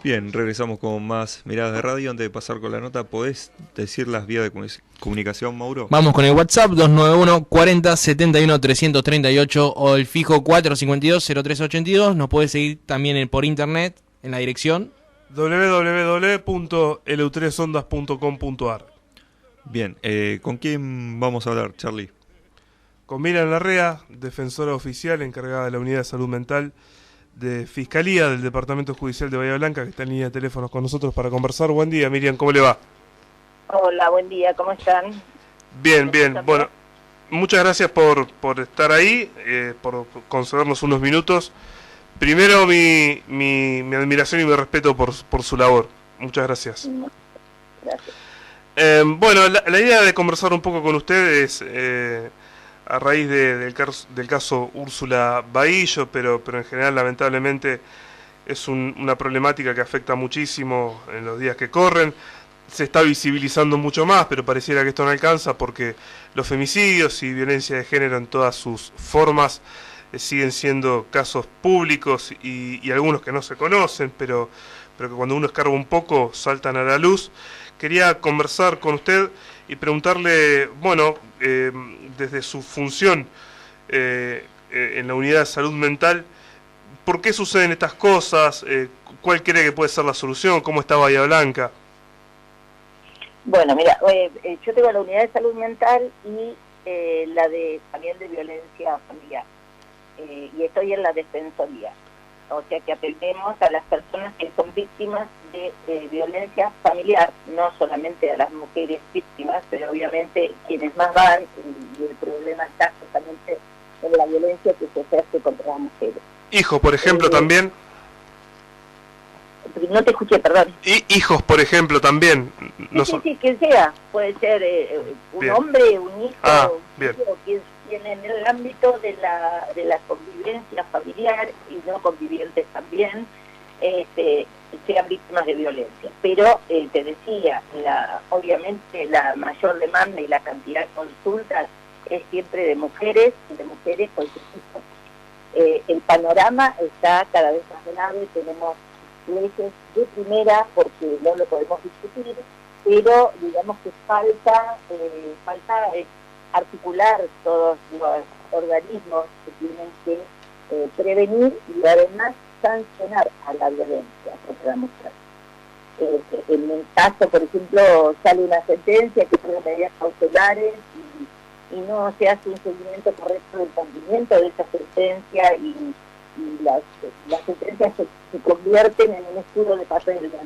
Bien, regresamos con más miradas de radio. Antes de pasar con la nota, ¿podés decir las vías de comunicación, Mauro? Vamos con el WhatsApp 291 40 71 338 o el fijo 452 0382. Nos podés seguir también por internet en la dirección www.eleutresondas.com.ar. Bien, ¿con quién vamos a hablar, Charlie? Con Miriam Larrea, defensora oficial encargada de la Unidad de Salud Mental de Fiscalía del Departamento Judicial de Bahía Blanca, que está en línea de teléfonos con nosotros para conversar. Buen día, Miriam, ¿cómo le va? Hola, buen día, ¿cómo están? Bien, bien. Bueno, muchas gracias por estar ahí, por concedernos unos minutos. Primero, mi admiración y mi respeto por su labor. Muchas gracias. Gracias. Bueno, la idea de conversar un poco con ustedes a raíz del caso Úrsula Bahillo, pero en general, lamentablemente, es una problemática que afecta muchísimo en los días que corren. Se está visibilizando mucho más, pero pareciera que esto no alcanza porque los femicidios y violencia de género en todas sus formas siguen siendo casos públicos y algunos que no se conocen, pero que cuando uno escarba un poco saltan a la luz. Quería conversar con usted y preguntarle, bueno, desde su función en la Unidad de Salud Mental, ¿por qué suceden estas cosas? ¿Cuál cree que puede ser la solución? ¿Cómo está Bahía Blanca? Bueno, mira, yo tengo la Unidad de Salud Mental y también de violencia familiar. Y estoy en la Defensoría. O sea que atendemos a las personas que son víctimas de violencia familiar, no solamente a las mujeres víctimas, pero obviamente quienes más van, y el problema está justamente en la violencia que se ejerce contra las mujeres. Hijos, por ejemplo, también. No te escuché, perdón. Hijos, por ejemplo, también. Sí, quien sea. Puede ser un bien. Hombre, un hijo, bien. O quien en el ámbito de la convivencia familiar y no convivientes también, sean víctimas de violencia. Pero, te decía, obviamente la mayor demanda y la cantidad de consultas es siempre de mujeres con sus hijos. El panorama está cada vez más grave, tenemos leyes de primera porque no lo podemos discutir, pero digamos que falta articular todos los organismos que tienen que prevenir y además sancionar a la violencia contra la mujer. En el caso, por ejemplo, sale una sentencia que tiene medidas cautelares y no se hace un seguimiento correcto del cumplimiento de esa sentencia y las sentencias se convierten en un escudo de papel, de que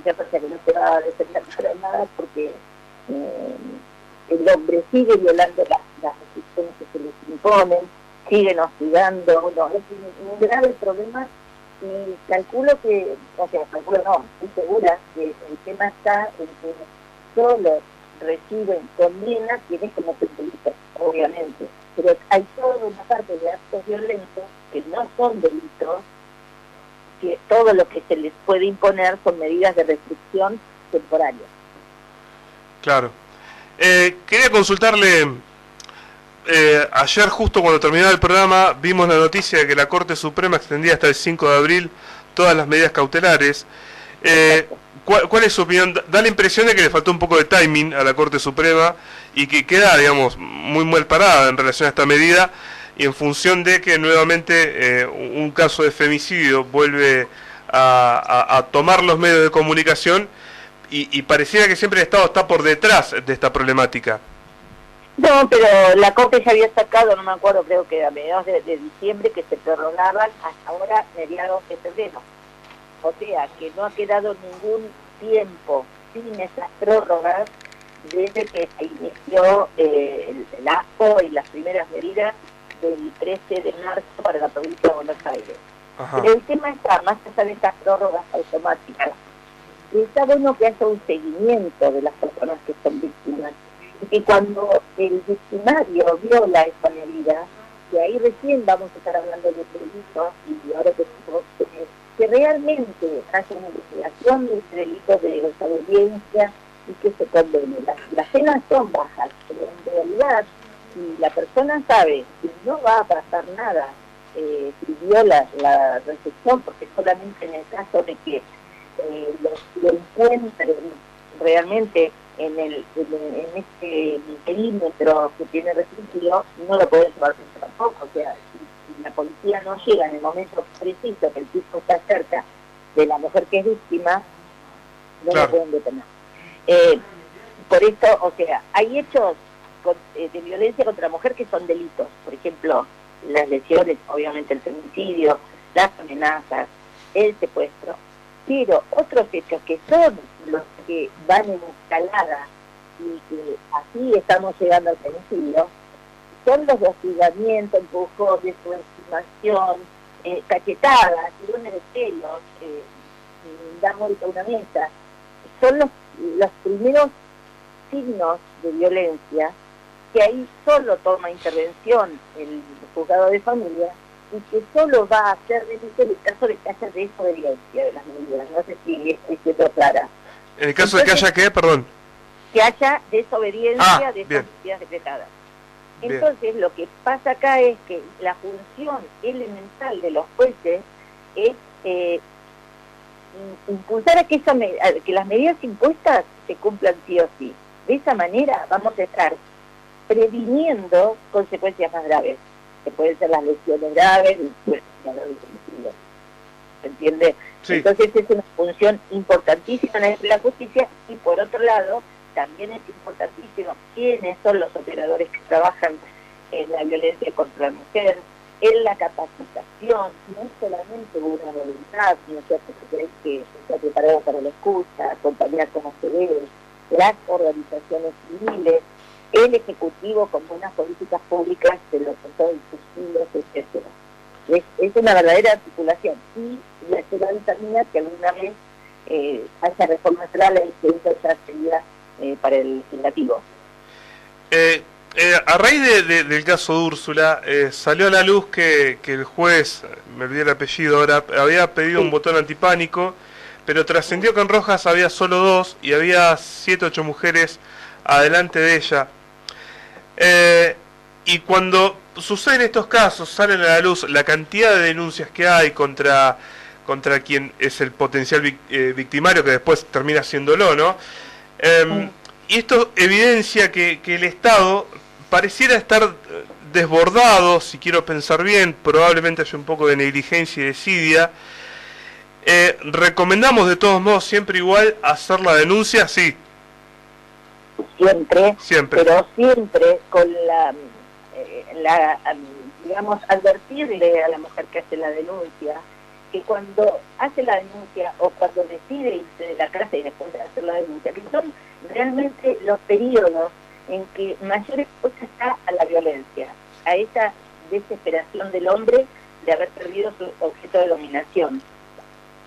no se va a defender para nada porque el hombre sigue violando las restricciones que se les imponen, siguen hostigando, es un grave problema y calculo estoy segura que el tema está en que solo reciben condena quienes cometen delitos, obviamente, pero hay toda una parte de actos violentos que no son delitos, que todo lo que se les puede imponer son medidas de restricción temporarias. Claro. Quería consultarle, ayer justo cuando terminaba el programa vimos la noticia de que la Corte Suprema extendía hasta el 5 de abril todas las medidas cautelares. ¿Cuál es su opinión? Da la impresión de que le faltó un poco de timing a la Corte Suprema y que queda, digamos, muy mal parada en relación a esta medida y en función de que nuevamente un caso de femicidio vuelve a tomar los medios de comunicación y pareciera que siempre el Estado está por detrás de esta problemática. No, pero la Corte ya había sacado, no me acuerdo, creo que a mediados de diciembre, que se prorrogaban hasta ahora mediados de febrero. O sea, que no ha quedado ningún tiempo sin esas prórrogas desde que se inició el ASPO y las primeras medidas del 13 de marzo para la provincia de Buenos Aires. Ajá. Pero el tema está, más allá de estas prórrogas automáticas, está bueno que haya un seguimiento de las personas que son víctimas. Y que cuando el victimario viola esa medida, que ahí recién vamos a estar hablando de delitos, y ahora que realmente haya una investigación de ese delito de desobediencia y que se condene. Las penas son bajas, pero en realidad, si la persona sabe que no va a pasar nada si viola la recepción, porque solamente en el caso de que lo encuentren realmente en este perímetro que tiene restringido, no lo pueden llevar preso tampoco. O sea, si la policía no llega en el momento preciso que el tipo está cerca de la mujer que es víctima, no lo pueden detener. Por esto, o sea, hay hechos de violencia contra la mujer que son delitos. Por ejemplo, las lesiones, obviamente el femicidio, las amenazas, el secuestro. Pero otros hechos que son los que van en escalada y que así estamos llegando al femicidio, son los de hostigamiento, empujones, subestimación, cachetadas, tirones de pelos, dar vuelta a una mesa. Son los primeros signos de violencia que ahí solo toma intervención el juzgado de familia y que solo va a hacer delito en el caso de que haya desobediencia de las medidas. No sé si estoy siendo clara. En el caso de que haya, ¿qué? Perdón. Que haya desobediencia de esas medidas decretadas. Entonces, lo que pasa acá es que la función elemental de los jueces es impulsar a que las medidas impuestas se cumplan sí o sí. De esa manera vamos a estar previniendo consecuencias más graves, que pueden ser las lesiones graves, ¿se entiende? Sí. Entonces es una función importantísima en la justicia y por otro lado también es importantísimo quiénes son los operadores que trabajan en la violencia contra la mujer, en la capacitación, no es solamente una voluntad, sino que está preparado para la escucha, acompañar como se debe, las organizaciones civiles, el Ejecutivo con buenas políticas públicas de los sectores fusiles, etc. Es una verdadera articulación y la ciudad determina que alguna vez haya reformas legales que eso ya sería para el legislativo. A raíz del caso de Úrsula, salió a la luz que el juez, me olvidé el apellido ahora, había pedido un botón antipánico, pero trascendió que en Rojas había solo 2 y había 7 u 8 mujeres adelante de ella. Y cuando suceden estos casos, salen a la luz la cantidad de denuncias que hay contra quien es el potencial victimario, que después termina siéndolo, ¿no? Y esto evidencia que el Estado pareciera estar desbordado, si quiero pensar bien, probablemente haya un poco de negligencia y desidia. ¿Recomendamos de todos modos siempre igual hacer la denuncia? Sí. Siempre. Pero siempre con digamos, advertirle a la mujer que hace la denuncia que cuando hace la denuncia o cuando decide irse de la casa y después de hacer la denuncia, que son realmente los periodos en que mayor expuesta está a la violencia, a esa desesperación del hombre de haber perdido su objeto de dominación.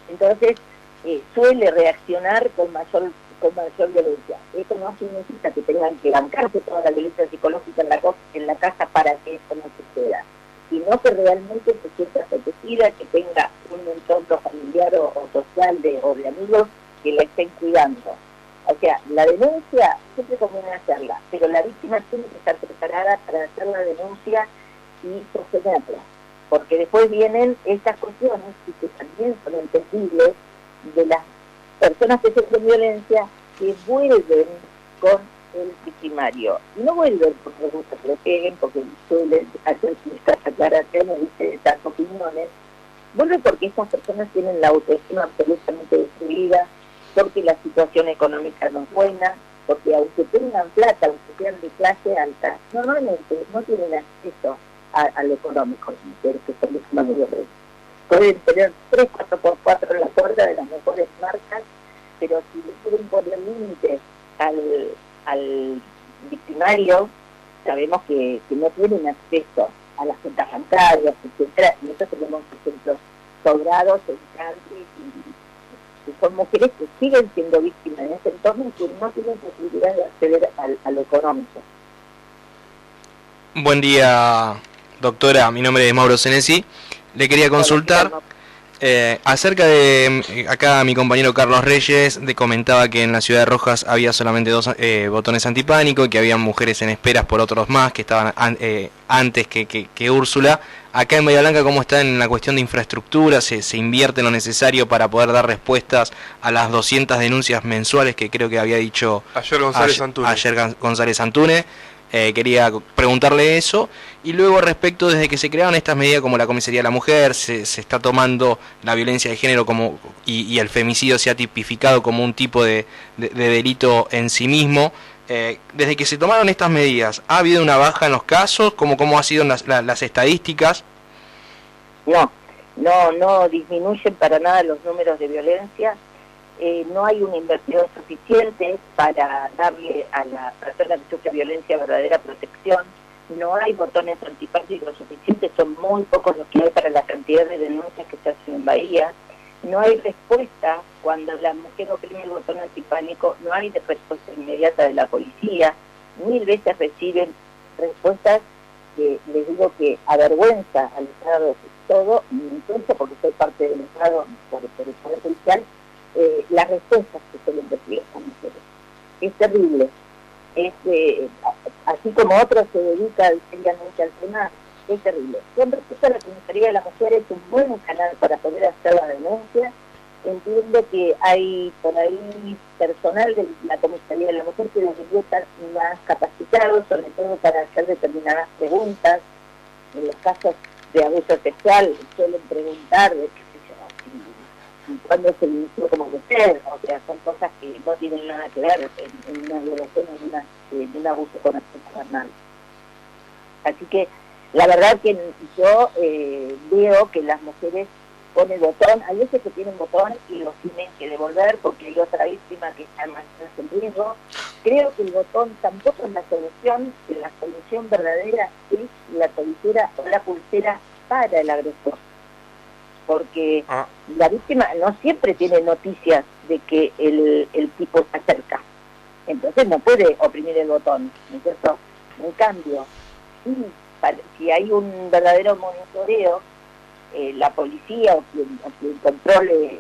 Entonces, suele reaccionar con mayor violencia. Esto no significa que tengan que bancarse toda la violencia psicológica en la casa para que esto no suceda, sino que realmente se sienta protegida, que tenga un entorno familiar o social o de amigos que la estén cuidando. O sea, la denuncia siempre conviene hacerla, pero la víctima tiene que estar preparada para hacer la denuncia y sostenerla, porque después vienen estas cuestiones y que también son entendibles de las personas que sufren violencia que vuelven con el victimario. Y no vuelven porque les gusta que lo peguen, porque suelen hacer estas aclaraciones y estas opiniones. Vuelven porque estas personas tienen la autoestima absolutamente destruida, porque la situación económica no es buena, porque aunque tengan plata, aunque sean de clase alta, normalmente no tienen acceso a lo económico, que son víctimas de violencia. Pueden tener 3, 4x4 en la puerta de las mejores marcas, pero si le quieren poner límites al victimario, sabemos que no tienen acceso a las cuentas bancarias, etc. Y nosotros tenemos ejemplos sobrados en cáncer y son mujeres que siguen siendo víctimas en ese entorno y que no tienen posibilidad de acceder a lo económico. Buen día, doctora. Mi nombre es Mauro Senesi. Le quería consultar Acerca de, acá mi compañero Carlos Reyes comentaba que en la ciudad de Rojas había solamente 2 botones antipánico y que había mujeres en esperas por otros más que estaban antes que Úrsula. Acá en Bahía Blanca, ¿cómo está en la cuestión de infraestructura? ¿Se invierte lo necesario para poder dar respuestas a las 200 denuncias mensuales que creo que había dicho ayer González Antunes? Ayer González Antunes. Quería preguntarle eso. Y luego respecto, desde que se crearon estas medidas como la comisaría de la mujer, se está tomando la violencia de género como y el femicidio se ha tipificado como un tipo de delito en sí mismo. Desde que se tomaron estas medidas, ¿ha habido una baja en los casos? ¿Cómo ha sido las estadísticas? No disminuyen para nada los números de violencia. No hay una inversión suficiente para darle a la persona que sufre violencia verdadera protección. No hay botones antipánicos suficientes, son muy pocos los que hay para la cantidad de denuncias que se hacen en Bahía. No hay respuesta cuando la mujer oprime el botón antipánico, no hay respuesta inmediata de la policía. 1000 veces reciben respuestas que les digo que avergüenza al Estado todo, incluso porque soy parte del Estado por el Poder Judicial. Las respuestas que suelen recibir estas mujeres. Es terrible. Así como otros se dedican seriamente al tema, es terrible. Con respecto a la Comisaría de la Mujer, es un buen canal para poder hacer la denuncia. Entiendo que hay por ahí personal de la Comisaría de la Mujer que debería estar más capacitado, sobre todo para hacer determinadas preguntas. En los casos de abuso sexual suelen preguntar de cuando se inició como mujer, o sea, son cosas que no tienen nada que ver en una violación o en un abuso con acceso carnal. Así que la verdad que yo veo que las mujeres ponen botón, hay veces que tienen botón y los tienen que devolver porque hay otra víctima que está más en riesgo. Creo que el botón tampoco es la solución, que la solución verdadera es la pulsera o la pulsera para el agresor. Porque la víctima no siempre tiene noticias de que el tipo se acerca. Entonces no puede oprimir el botón, ¿no es cierto? En cambio, si hay un verdadero monitoreo, la policía o quien controle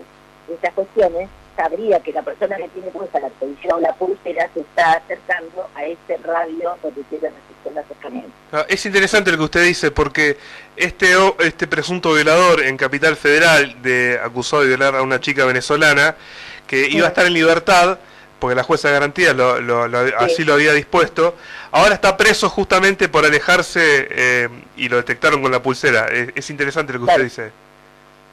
estas cuestiones, sabría que la persona que tiene puesta la televisión o la pulsera se está acercando a ese radio donde tiene restricción de acercamiento. Es interesante lo que usted dice, porque este presunto violador en Capital Federal, acusado de violar a una chica venezolana, que iba a estar en libertad, porque la jueza de garantía así lo había dispuesto, ahora está preso justamente por alejarse y lo detectaron con la pulsera. Es interesante lo que usted dice.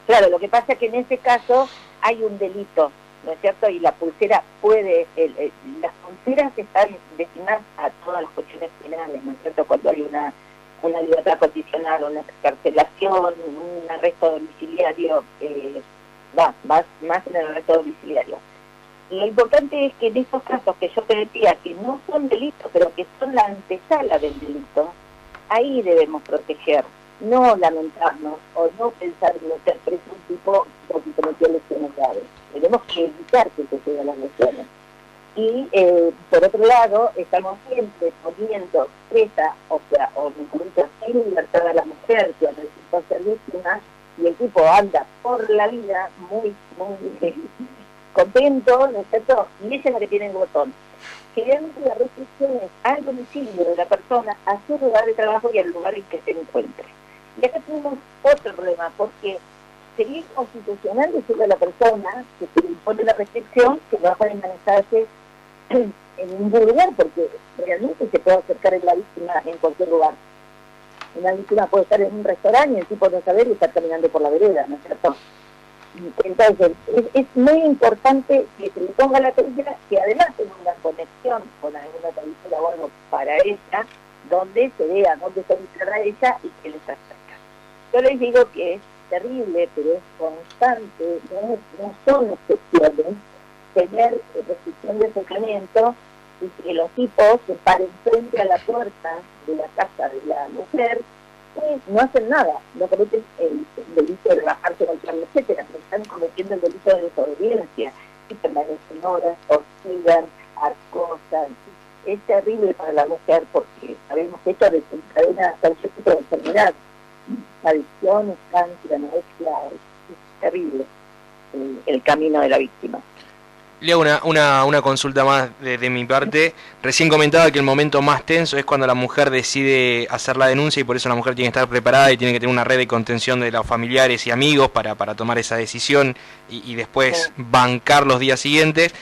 Claro, lo que pasa es que en ese caso hay un delito, ¿no es cierto? Y la pulsera puede, las pulseras están destinadas a todas las cuestiones penales, ¿no es cierto? Cuando hay una libertad condicional, una excarcelación, un arresto domiciliario, más en el arresto domiciliario. Lo importante es que en estos casos que yo te decía, que no son delitos, pero que son la antesala del delito, ahí debemos proteger, no lamentarnos o no pensar en meter preso un tipo porque cometió lesiones graves. Tenemos que evitar que se lleguen las lesiones. Y por otro lado, estamos siempre poniendo presa, o sin libertad a la mujer que resultó ser víctima, y el tipo anda por la vida muy contento, ¿no es cierto? Y ella es la que tiene el botón. Generalmente la restricción es al domicilio de la persona, a su lugar de trabajo y al lugar en que se encuentre. Y acá tenemos otro problema, porque sería inconstitucional decirle a la persona que se le impone la restricción que no puede manejarse en ningún lugar, porque realmente se puede acercar a la víctima en cualquier lugar. Una víctima puede estar en un restaurante y el tipo no saber y estar caminando por la vereda, ¿no es cierto? Entonces, es muy importante que se le ponga la tercera, que además tenga una conexión con alguna tercera o algo para ella, donde se vea dónde está ubicada ella y que les acerca. Yo les digo que es terrible, pero es constante, no son excepciones, tener restricción de acercamiento y que los tipos se paren frente a la puerta de la casa de la mujer y no hacen nada, no cometen el delito de bajarse del carro, etcétera, pero están cometiendo el delito de desobediencia y permanecen horas, hostigan, acosan. Es terrible para la mujer porque sabemos que esto desencadena cualquier tipo de enfermedad, adicciones, cáncer, anorexia, terrible el camino de la víctima. Le hago una consulta más de mi parte. Recién comentaba que el momento más tenso es cuando la mujer decide hacer la denuncia y por eso la mujer tiene que estar preparada y tiene que tener una red de contención de los familiares y amigos para tomar esa decisión y después bancar los días siguientes.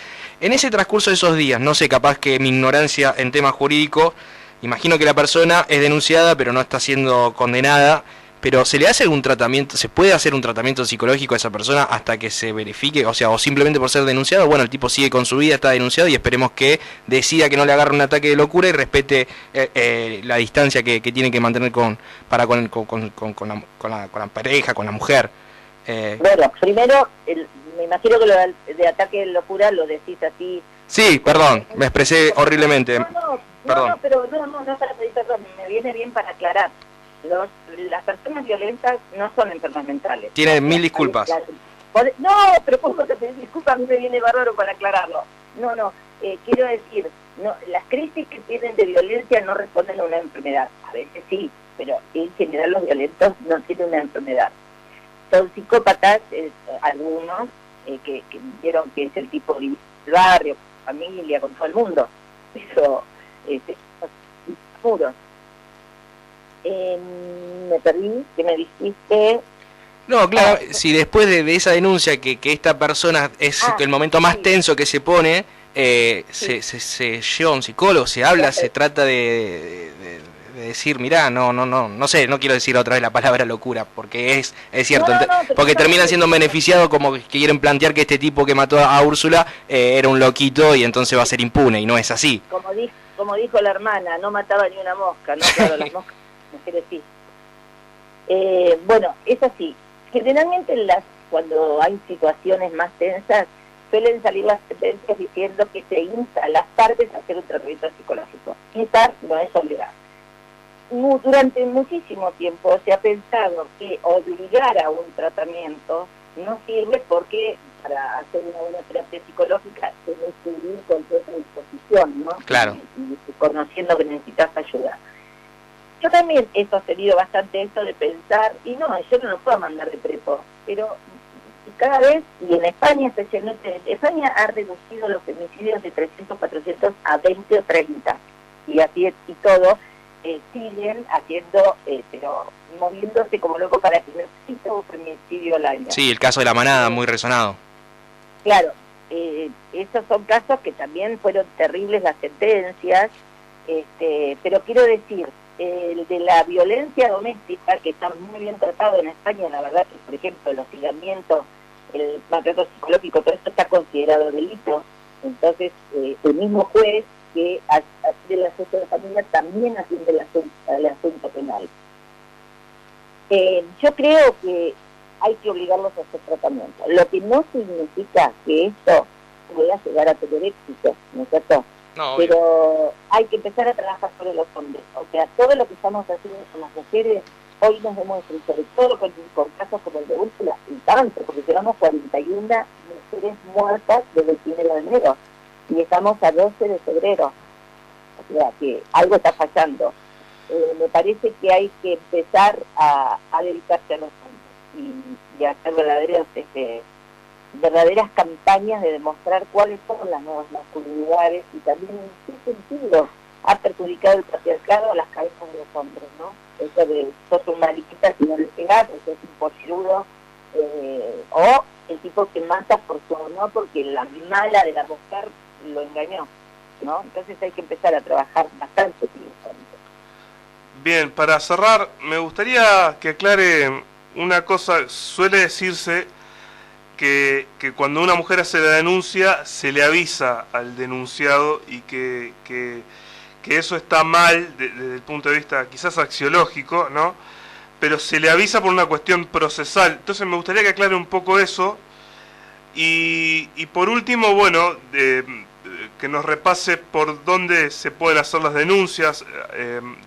En ese transcurso de esos días, no sé, capaz que mi ignorancia en temas jurídicos, imagino que la persona es denunciada pero no está siendo condenada. Pero ¿se le hace algún tratamiento, se puede hacer un tratamiento psicológico a esa persona hasta que se verifique? O sea, o simplemente por ser denunciado, bueno, el tipo sigue con su vida, está denunciado y esperemos que decida que no le agarre un ataque de locura y respete la distancia que tiene que mantener con la pareja, con la mujer. Bueno, primero, me imagino que lo de ataque de locura lo decís así. Sí, perdón, me expresé horriblemente. No, pero no para pedir perdón, me viene bien para aclarar. Las personas violentas no son enfermas mentales. Tiene mil disculpas. No, pero ¿cómo te pedís disculpas? A mí me viene bárbaro para aclararlo. Quiero decir, las crisis que tienen de violencia no responden a una enfermedad. A veces sí, pero en general los violentos no tienen una enfermedad. Son psicópatas, algunos, que vieron que es el tipo de barrio, familia, con todo el mundo. Pero, son puros. Me perdí, ¿qué me dijiste? No, claro, si después de esa denuncia que esta persona es el momento más tenso que se pone, se lleva a un psicólogo, se habla, se trata de decir, mirá, no sé, no quiero decir otra vez la palabra locura, porque es cierto, porque terminan siendo beneficiados como que quieren plantear que este tipo que mató a Úrsula era un loquito y entonces va a ser impune, y no es así. Como dijo la hermana, no mataba ni una mosca, ¿no? Claro, las moscas mujeres sí. Bueno, es así. Generalmente cuando hay situaciones más tensas, suelen salir las sentencias diciendo que se insta a las partes a hacer un tratamiento psicológico. Esta no es obligada. Durante muchísimo tiempo se ha pensado que obligar a un tratamiento no sirve porque para hacer una buena terapia psicológica se debe ir con toda esa disposición, ¿no? Claro. Y conociendo que necesitas ayuda. Yo también he sostenido bastante esto de pensar, y no, yo no lo puedo mandar de prepo, pero cada vez, y en España especialmente, España ha reducido los femicidios de 300, 400 a 20 o 30, y así y todo, siguen haciendo, pero moviéndose como loco para que no exista un femicidio al año. Sí, el caso de la manada, muy resonado. Claro, esos son casos que también fueron terribles las sentencias, pero quiero decir, el de la violencia doméstica, que está muy bien tratado en España, la verdad que, por ejemplo, el hostigamiento, el maltrato psicológico, todo esto está considerado delito. Entonces, el mismo juez que atiende el asunto de la familia también atiende el asunto penal. Yo creo que hay que obligarlos a hacer tratamiento, lo que no significa que esto pueda llegar a tener éxito, ¿no es cierto? No, pero hay que empezar a trabajar sobre los hombres. O sea, todo lo que estamos haciendo con las mujeres, hoy nos demuestra, y sobre todo con casos como el de Úrsula, y tanto, porque llevamos 41 mujeres muertas desde el 1 de enero, y estamos a 12 de febrero. O sea, que algo está fallando. Me parece que hay que empezar a dedicarse a los hombres y a hacer verdaderas campañas de demostrar cuáles son las nuevas masculinidades y también en qué sentido ha perjudicado el patriarcado a las cabezas de los hombres, ¿no? Eso de sos un mariquita si no le pegás, o sos un pollerudo, o el tipo que mata por su honor porque la mala de la mujer lo engañó, ¿no? Entonces hay que empezar a trabajar bastante con los hombres. Bien, para cerrar, me gustaría que aclare una cosa. Suele decirse que cuando una mujer hace la denuncia se le avisa al denunciado y que eso está mal desde el punto de vista quizás axiológico, ¿no? Pero se le avisa por una cuestión procesal. Entonces me gustaría que aclare un poco eso y por último, bueno, que nos repase por dónde se pueden hacer las denuncias,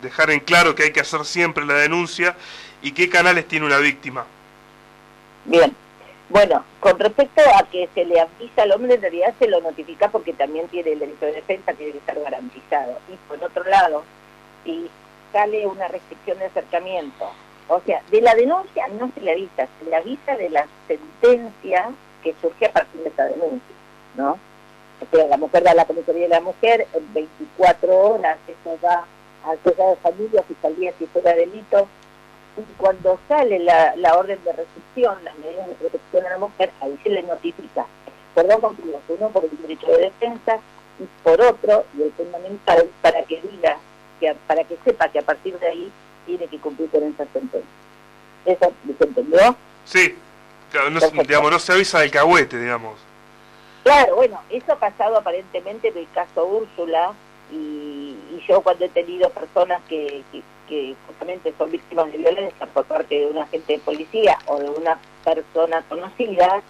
dejar en claro que hay que hacer siempre la denuncia y qué canales tiene una víctima. Bien. Bueno, con respecto a que se le avisa al hombre, en realidad se lo notifica porque también tiene el derecho de defensa que tiene que estar garantizado. Y por otro lado, si sale una restricción de acercamiento O sea, de la denuncia no se le avisa de la sentencia que surge a partir de esa denuncia, ¿no? O sea, la mujer va a la comisaría de la mujer, en 24 horas, eso va al juzgado de familia, fiscalía si fuera delito, y cuando sale la orden de recepción, las medidas de protección a la mujer, ahí se le notifica por dos motivos: uno, por el derecho de defensa, y por otro, y el fundamental, para que diga, para que sepa que a partir de ahí tiene que cumplir con esa sentencia. ¿Eso se entendió? Sí, claro, no se avisa del cahuete, digamos. Claro, bueno, eso ha pasado aparentemente en el caso Úrsula, y yo cuando he tenido personas que justamente son víctimas de violencia por parte de un agente de policía o de una persona conocida,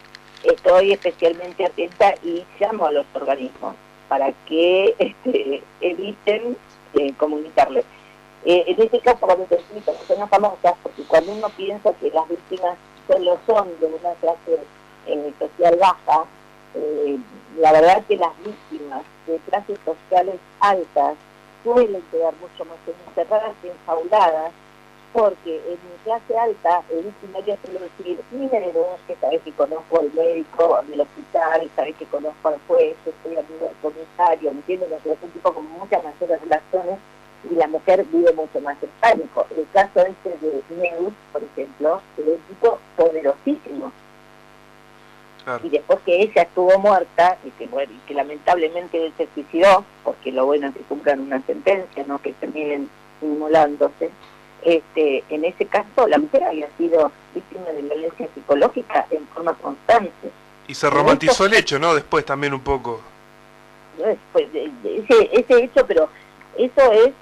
estoy especialmente atenta y llamo a los organismos para que eviten comunicarles. En este caso, cuando te explico, personas famosas, porque cuando uno piensa que las víctimas solo son de una clase social baja, la verdad es que las víctimas de clases sociales altas suelen quedar mucho más encerradas y enjauladas, porque en mi clase alta el victimario suele decir: mire, denuncia, sabes que conozco al médico del hospital, sabes que conozco al juez, estoy amigo del comisario, ¿me entiendes? Es un tipo con muchas mayores relaciones, y la mujer vive mucho más en pánico. El caso de Neus, por ejemplo, es un tipo poderosísimo. Claro. Y después que ella estuvo muerta, y que lamentablemente él se suicidó, porque lo bueno es que cumplan una sentencia, no que terminen inmolándose, en ese caso la mujer había sido víctima de violencia psicológica en forma constante. Y se romantizó el hecho, ¿no? Después también un poco. Pues, ese hecho, pero eso es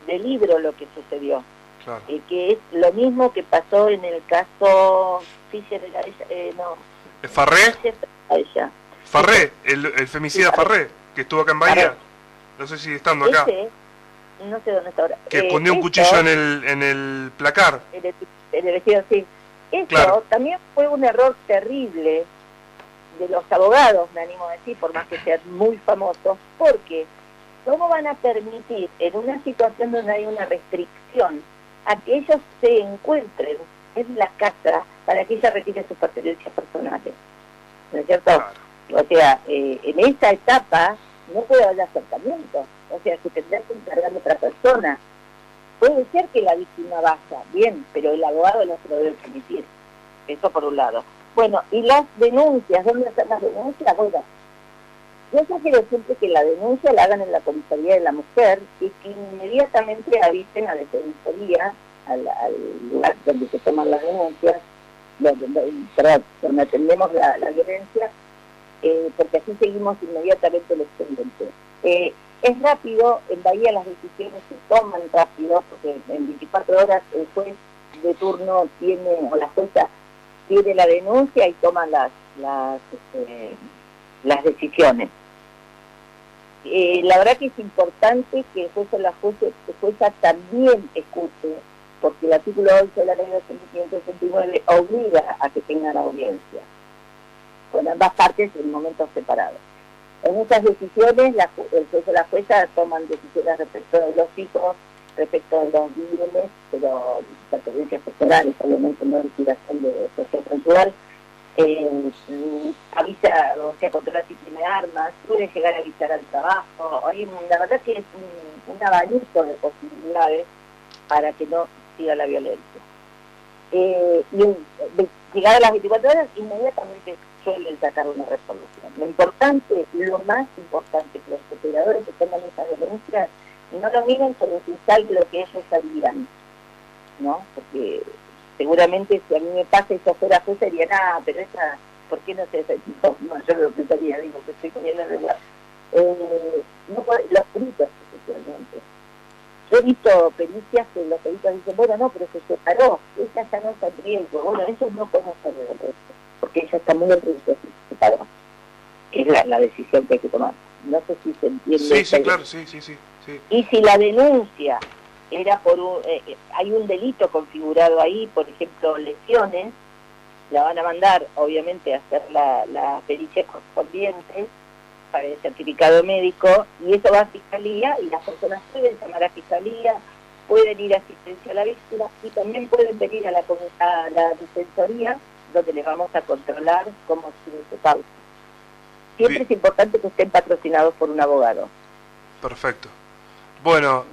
de libro lo que sucedió. Claro. Que es lo mismo que pasó en el caso Fischer, ¿Farré? Farré, el femicida sí, Farré, que estuvo acá en Bahía. Farré. No sé si estando acá. No sé dónde está ahora. Que escondió un cuchillo en el placar. En el vestido, sí. Eso también fue un error terrible de los abogados, me animo a decir, por más que sean muy famosos, porque ¿cómo van a permitir en una situación donde hay una restricción a que ellos se encuentren en la casa para que ella retire sus pertenencias personales? ¿No es cierto? Claro. O sea, en esa etapa no puede haber acercamiento, o sea, se tendrá que encargar de otra persona. Puede ser que la víctima vaya, bien, pero el abogado no se lo debe permitir. Eso por un lado. Bueno, y las denuncias, ¿dónde están las denuncias? Bueno, yo sugiero siempre que la denuncia la hagan en la comisaría de la mujer y que inmediatamente avisen a la defensoría, al lugar donde se toman las denuncias, donde atendemos la violencia, porque así seguimos inmediatamente el expediente. Es rápido, en Bahía las decisiones se toman rápido, porque en 24 horas el juez de turno tiene, o la jueza tiene la denuncia y toman las decisiones. La verdad que es importante que el juez o la jueza también escuche, porque el artículo 11 de la ley de 2569 obliga a que tengan audiencia con ambas partes en momentos separados. En esas decisiones, el juez o la jueza toman decisiones respecto de los hijos, respecto de los bienes, pero pertenencias personales, obviamente no liquidación de proceso sensual, avisa, o sea, controla si tiene armas, puede llegar a avisar al trabajo. La verdad que es un abanico de posibilidades para que no siga la violencia. Llegar a las 24 horas, inmediatamente suelen sacar una resolución. Lo más importante, que los operadores que toman esas denuncias no lo miren por el fiscal de lo que ellos sabían, ¿no? Porque seguramente si a mí me pasa eso fuera juez dirían: pero esa, ¿por qué no se desactivó? No, yo lo pensaría, digo, que estoy poniendo en lugar. Los peritos, especialmente. Yo he visto pericias que los peritos dicen: bueno, no, pero se separó, ella ya no está en riesgo. Bueno, ellos no conocen el resto, porque ella está muy en riesgo, se separó. Es la decisión que hay que tomar. No sé si se entiende. Sí, claro, sí. Y si la denuncia era por hay un delito configurado ahí, por ejemplo, lesiones, la van a mandar, obviamente, a hacer la pericia correspondiente para el certificado médico, y eso va a fiscalía, y las personas pueden llamar a fiscalía, pueden ir a asistencia a la víctima y también pueden venir a la defensoría, donde les vamos a controlar cómo sigue su causa. Siempre Bien. es importante que estén patrocinados por un abogado. Perfecto. Bueno,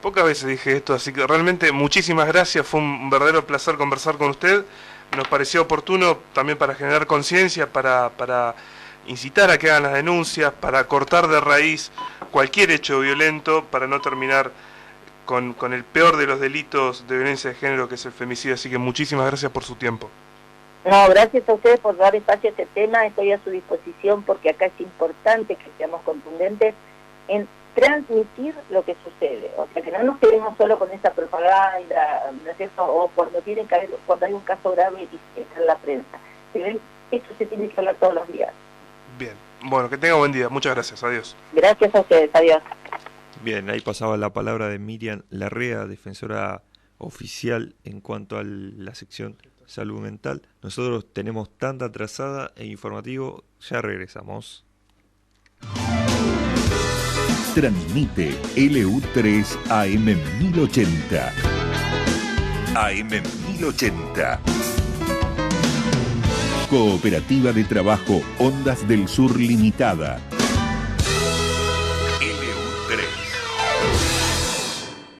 pocas veces dije esto, así que realmente muchísimas gracias, fue un verdadero placer conversar con usted. Nos pareció oportuno también para generar conciencia, para incitar a que hagan las denuncias, para cortar de raíz cualquier hecho violento, para no terminar con el peor de los delitos de violencia de género, que es el femicidio. Así que muchísimas gracias por su tiempo. No, gracias a ustedes por dar espacio a este tema, estoy a su disposición porque acá es importante que seamos contundentes en transmitir lo que sucede, o sea que no nos quedemos solo con esa propaganda, ¿no es cierto? O cuando hay un caso grave y está en la prensa. Esto se tiene que hablar todos los días. Bien, bueno, que tenga buen día, muchas gracias, adiós. Gracias a ustedes, adiós. Bien, ahí pasaba la palabra de Miriam Larrea, defensora oficial en cuanto a la sección salud mental. Nosotros tenemos tanda atrasada e informativo, ya regresamos. Transmite LU3 AM 1080. AM 1080. Cooperativa de Trabajo Ondas del Sur Limitada.